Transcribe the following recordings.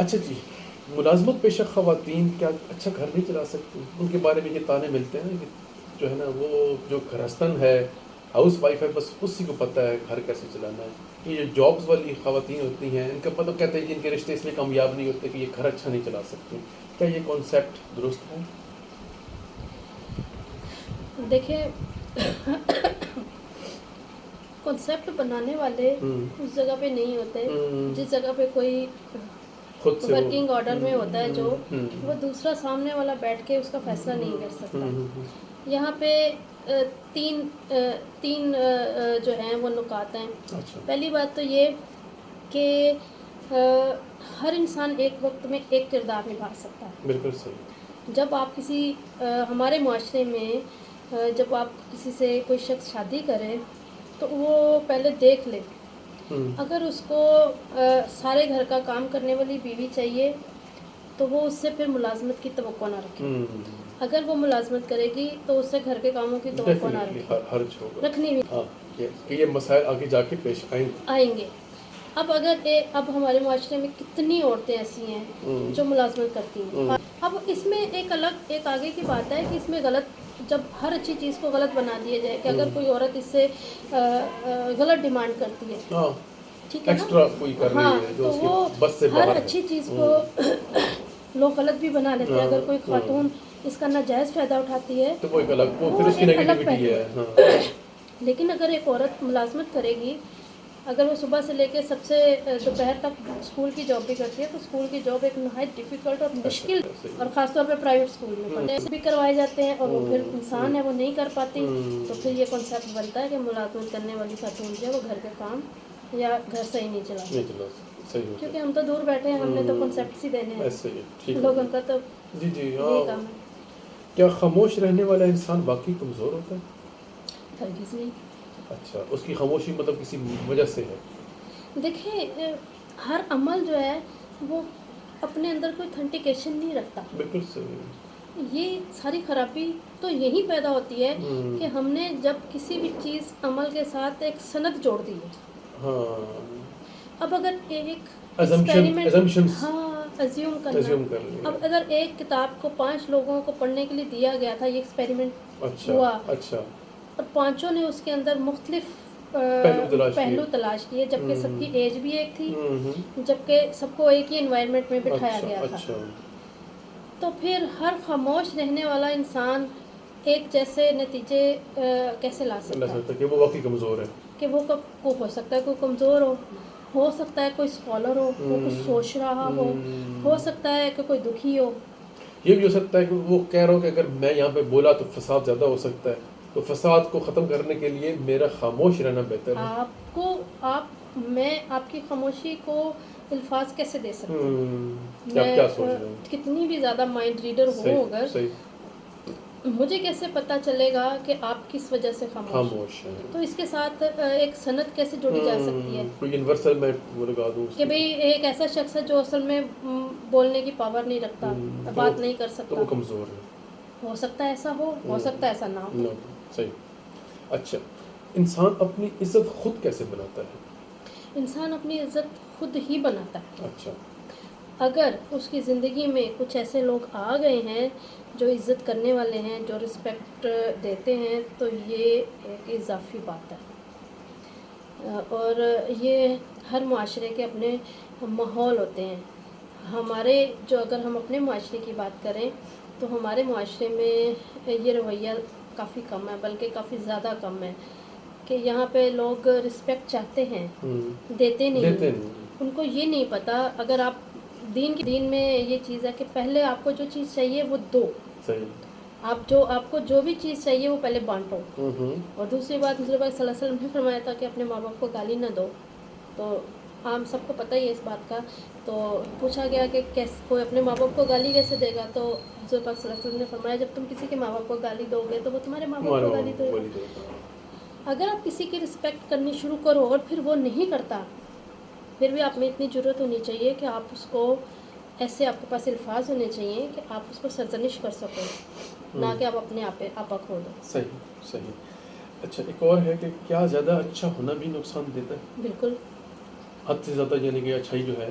اچھا جی، ملازمت پیشہ خواتین کیا اچھا گھر نہیں چلا سکتی؟ ان کے بارے میں یہ تانے ملتے ہیں کہ جو ہے نا وہ جو گھرستن ہے، ہاؤس وائف ہے، بس اسی کو پتہ ہے گھر کیسے چلانا ہے. یہ جابس والی خواتین ہوتی ہیں، ان کا مطلب کہتے ہیں کہ ان کے رشتے اس لیے کامیاب نہیں ہوتے کہ یہ گھر اچھا نہیں چلا سکتی. کیا یہ کانسیپٹ درست ہے؟ دیکھیں، کنسیپٹ بنانے والے اس جگہ پہ نہیں ہوتے جس جگہ پہ کوئی خود سے ورکنگ آرڈر میں ہوتا ہے جو وہ دوسرا سامنے والا بیٹھ کے اس کا فیصلہ نہیں کر سکتا. یہاں پہ تین تین جو ہیں وہ نکات ہیں. پہلی بات تو یہ کہ ہر انسان ایک وقت میں ایک کردار نبھا سکتا ہے. بالکل صحیح. جب آپ کسی ہمارے معاشرے میں جب آپ کسی سے کوئی شخص شادی کرے تو وہ پہلے دیکھ لے. اگر اس کو سارے گھر کا کام کرنے والی بیوی چاہیے تو وہ اس سے پھر ملازمت کی توقع نہ رکھے. اگر وہ ملازمت کرے گی تو اس سے گھر کے کاموں کی توقع نہ رکھنی بھی کہ یہ مسائل آگے جا کے پیش آئیں گے. اب ہمارے معاشرے میں کتنی عورتیں ایسی ہیں جو ملازمت کرتی ہیں. اب اس میں ایک آگے کی بات ہے کہ اس میں جب ہر اچھی چیز کو غلط بنا دیا جائے کہ اگر کوئی عورت اس سے غلط ڈیمانڈ کرتی ہے، ٹھیک ہے نا، ہاں تو وہ ہر اچھی چیز کو لوگ غلط بھی بنا لیتے ہیں. اگر کوئی خاتون اس کا ناجائز فائدہ اٹھاتی ہے تو وہ ایک الگ پہلو ہے. لیکن اگر ایک عورت ملازمت کرے گی، اگر وہ صبح سے لے کے سب سے دوپہر تک اسکول کی جاب بھی کرتی ہے تو اسکول کی جاب ایک نہایت ڈیفیکلٹ اور مشکل، اور خاص طور پہ پرائیویٹ اسکول میں پڑھنے سے بھی کروائے جاتے ہیں اور وہ پھر انسان ہے وہ نہیں کر پاتی. تو پھر یہ کنسیپٹ بنتا ہے کہ ملازمت کرنے والی خاتون جو ہے وہ گھر کے کام یا گھر صحیح نہیں چلا سکتی. کیونکہ ہم تو دور بیٹھے ہیں، ہم نے تو کنسیپٹس ہی دینے ہیں لوگوں کا. تو یہی کام ہے. کیا خاموش رہنے والا انسان واقعی کمزور ہوتا ہے؟ ہرگز نہیں. اچھا، اس کی خاموشی مطلب کسی وجہ سے ہے؟ دیکھیں، ہر عمل جو ہے وہ اپنے اندر کوئی تھنٹیکیشن نہیں رکھتا. بالکل صحیح. یہ ساری خرابی تو یہی پیدا ہوتی ہے کہ ہم نے جب کسی بھی چیز عمل کے ساتھ ایک سند جوڑ دی ہے. اب اگر ایک ازیوم کرنا، اب اگر ایک کتاب کو 5 لوگوں کو پڑھنے کے لیے دیا گیا تھا، یہ ایکسپیریمنٹ ہوا اور 5 نے اس کے اندر مختلف پہلو تلاش کیے، جبکہ سب کی ایج بھی ایک تھی، جبکہ سب کو ایک ہی انوائرمنٹ میں بٹھایا گیا تھا. تو پھر ہر خاموش رہنے والا انسان ایک جیسے نتیجے کیسے لا سکتا ہے کہ وہ واقعی کمزور ہے؟ کہ وہ ہو سکتا ہے کوئی کمزور ہو سکتا ہے کوئی اسکالر ہو، وہ کچھ سوچ رہا ہو سکتا ہے کہ کوئی دکھی ہو. یہ بھی ہو سکتا ہے کہ وہ کہہ رہا ہو کہ اگر میں یہاں پہ بولا تو فساد زیادہ ہو سکتا ہے، تو فساد کو ختم کرنے کے لیے میرا خاموش رہنا بہتر ہے. میں آپ کی خاموشی کو الفاظ کیسے دے سکتی ہوں؟ میں کتنی بھی زیادہ مائنڈ ریڈر ہوں، اگر مجھے کیسے پتہ چلے گا کہ آپ کس وجہ سے خاموش ہیں؟ تو اس کے ساتھ ایک سند کیسے جوڑی جا سکتی ہے؟ کوئی یونیورسل میں لگا دوں کہ بھئی ایک ایسا شخص ہے جو اصل میں بولنے کی پاور نہیں رکھتا، بات نہیں کر سکتا، تو وہ کمزور ہے. ہو سکتا ہے ایسا ہو سکتا ہے ایسا نہ ہو. صحیح. اچھا، انسان اپنی عزت خود کیسے بناتا ہے؟ انسان اپنی عزت خود ہی بناتا ہے. اچھا. اگر اس کی زندگی میں کچھ ایسے لوگ آ گئے ہیں جو عزت کرنے والے ہیں، جو رسپیکٹ دیتے ہیں، تو یہ ایک اضافی بات ہے. اور یہ ہر معاشرے کے اپنے ماحول ہوتے ہیں. اگر ہم اپنے معاشرے کی بات کریں تو ہمارے معاشرے میں یہ رویہ کافی کم ہے، بلکہ کافی زیادہ کم ہے کہ یہاں پہ لوگ رسپیکٹ چاہتے ہیں، دیتے نہیں. ان کو یہ نہیں پتہ، اگر آپ دین میں یہ چیز ہے کہ پہلے آپ کو جو چیز چاہیے وہ دو. آپ کو جو بھی چیز چاہیے وہ پہلے بانٹو. اور دوسری بات صلی اللہ علیہ وسلم نے فرمایا تھا کہ اپنے ماں باپ کو گالی نہ دو. تو عام سب کو پتہ ہی ہے اس بات کا. تو پوچھا گیا کہ کوئی اپنے ماں باپ کو گالی کیسے دے گا؟ تو حضور پاک صلی اللہ علیہ وسلم نے فرمایا جب تم کسی کے ماں باپ کو گالی دو گے تو وہ تمہارے ماں باپ کو گالی دے گا. اگر آپ کسی کی رسپیکٹ کرنی شروع کرو اور پھر وہ نہیں کرتا، پھر بھی آپ میں اتنی جرأت ہونی چاہیے کہ آپ اس کو ایسے، آپ کے پاس الفاظ ہونے چاہیے کہ آپ اس کو سرزنش کر سکو، نہ کہ آپ اپنے آپا کھو دو. صحیح. اچھا، ایک اور ہے کہ کیا زیادہ اچھا ہونا بھی نقصان دیتا ہے؟ بالکل. حد سے زیادہ یعنی کہ اچھائی جو ہے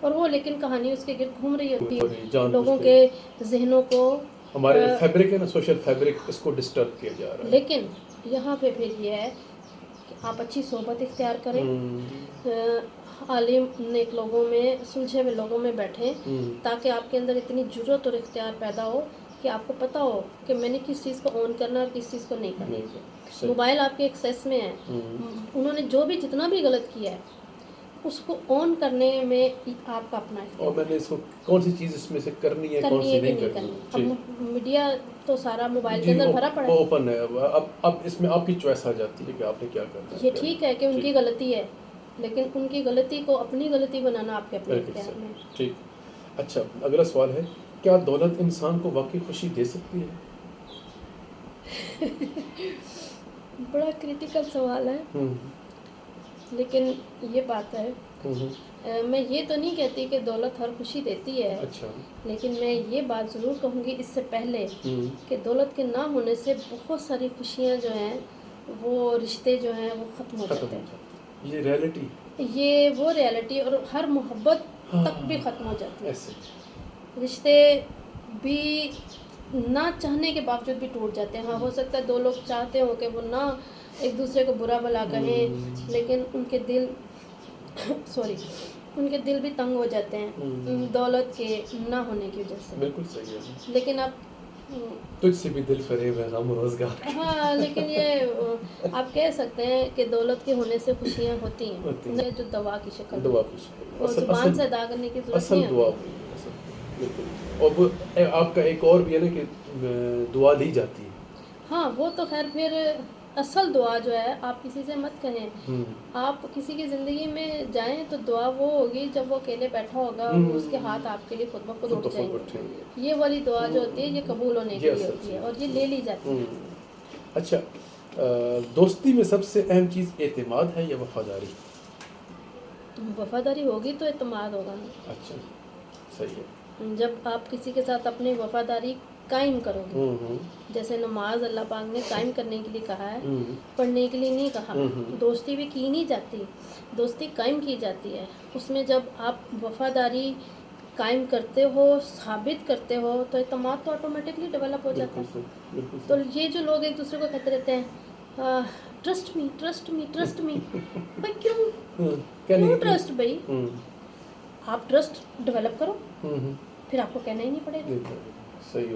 اور وہ لیکن کہانی اس کے گرد گھوم رہی ہوتی ہے، جان لوگوں بوجھ کے ذہنوں کو ہمارے فیبرک ہے نا، سوشل فیبرک، اس کو ڈسٹرب کیا جا رہا ہے. لیکن یہاں پہ پھر یہ ہے کہ آپ اچھی صحبت اختیار کریں، عالم نیک لوگوں میں، سلجھے ہوئے لوگوں میں بیٹھیں، تاکہ آپ کے اندر اتنی جرت اور اختیار پیدا ہو کہ آپ کو پتہ ہو کہ میں نے کس چیز کو آن کرنا اور کس چیز کو نہیں کرنا. موبائل آپ کے ایکسیس میں ہے، انہوں نے جو بھی جتنا بھی غلط کیا ہے اس کو آن کرنے میں آپ کا اپنا اور میں نے اس کو کون سی چیز اس میں سے کرنی ہے، کون سی کہ نہیں نہیں کرنی. اب میڈیا تو سارا موبائل کے جی اندر بھرا پڑا وہ ہے. اوپن ہے. اب اس میں آپ کی چوائس آ جاتی ہے کہ آپ نے کیا کرنا ہے. یہ ٹھیک ہے کہ ان کی غلطی ہے، لیکن ان کی غلطی کو اپنی غلطی بنانا آپ کے اپنے اختیار میں. ٹھیک. اچھا، اگلا سوال ہے، کیا دولت انسان کو واقعی خوشی دے سکتی ہے؟ بڑا کریٹیکل سوال ہے، لیکن یہ بات ہے، میں یہ تو نہیں کہتی کہ دولت ہر خوشی دیتی ہے. اچھا. لیکن میں یہ بات ضرور کہوں گی اس سے پہلے کہ دولت کے نہ ہونے سے بہت ساری خوشیاں جو ہیں، وہ رشتے جو ہیں وہ ختم ہو جاتے ہیں. یہ ریئلٹی، یہ وہ ریئلٹی، اور ہر محبت تک بھی ختم ہو جاتی ہے. ایسے رشتے بھی نہ چاہنے کے باوجود بھی ٹوٹ جاتے ہیں. ہاں، ہو سکتا ہے دو لوگ چاہتے ہوں کہ وہ نہ ایک دوسرے کو برا بھلا کہیں، لیکن ان کے دل بھی تنگ ہو جاتے ہیں دولت کے نہ ہونے کی وجہ سے. بالکل صحیح ہے. لیکن اب تجھ سے بھی دل فریب ہے غم روزگار. ہاں، لیکن یہ آپ کہہ سکتے ہیں کہ دولت کے ہونے سے خوشیاں ہوتی ہیں، جو دوا کی شکل میں، اور زبان سے ادا کرنے کی ضرورت نہیں اصل دعا ہے. بالکل. اور وہ آپ کا ایک اور بھی ہے نا کہ دعا دی جاتی ہے. ہاں، وہ تو خیر پھر اصل دعا جو ہے آپ کسی سے مت کہیں. آپ کسی کی زندگی میں جائیں تو دعا وہ ہوگی جب وہ اکیلے بیٹھا ہوگا، اس کے ہاتھ آپ کے لیے خود بخود اٹھ جائیں گے. یہ والی دعا جو ہوتی ہے یہ قبول ہونے کے لیے ہوتی ہے، اور یہ لے لی جاتی ہے. اچھا، دوستی میں سب سے اہم چیز اعتماد ہے یا وفاداری؟ وفاداری ہوگی تو اعتماد ہوگا. اچھا، صحیح ہے. جب آپ کسی کے ساتھ اپنی وفاداری قائم کرو گے، جیسے نماز اللہ پاک نے قائم کرنے کے لیے کہا ہے، پڑھنے کے لیے نہیں کہا. دوستی بھی کی نہیں جاتی، دوستی قائم کی جاتی ہے. اس میں جب آپ وفاداری قائم کرتے ہو، ثابت کرتے ہو، تو اعتماد تو آٹومیٹکلی ڈیولپ ہو جاتا ہے. تو یہ جو لوگ ایک دوسرے کو کہتے رہتے ہیں trust me trust me trust me, بھائی کیوں ٹرسٹ؟ بھائی آپ ٹرسٹ ڈیولپ کرو، پھر آپ کو کہنا ہی نہیں پڑے گا. صحیح.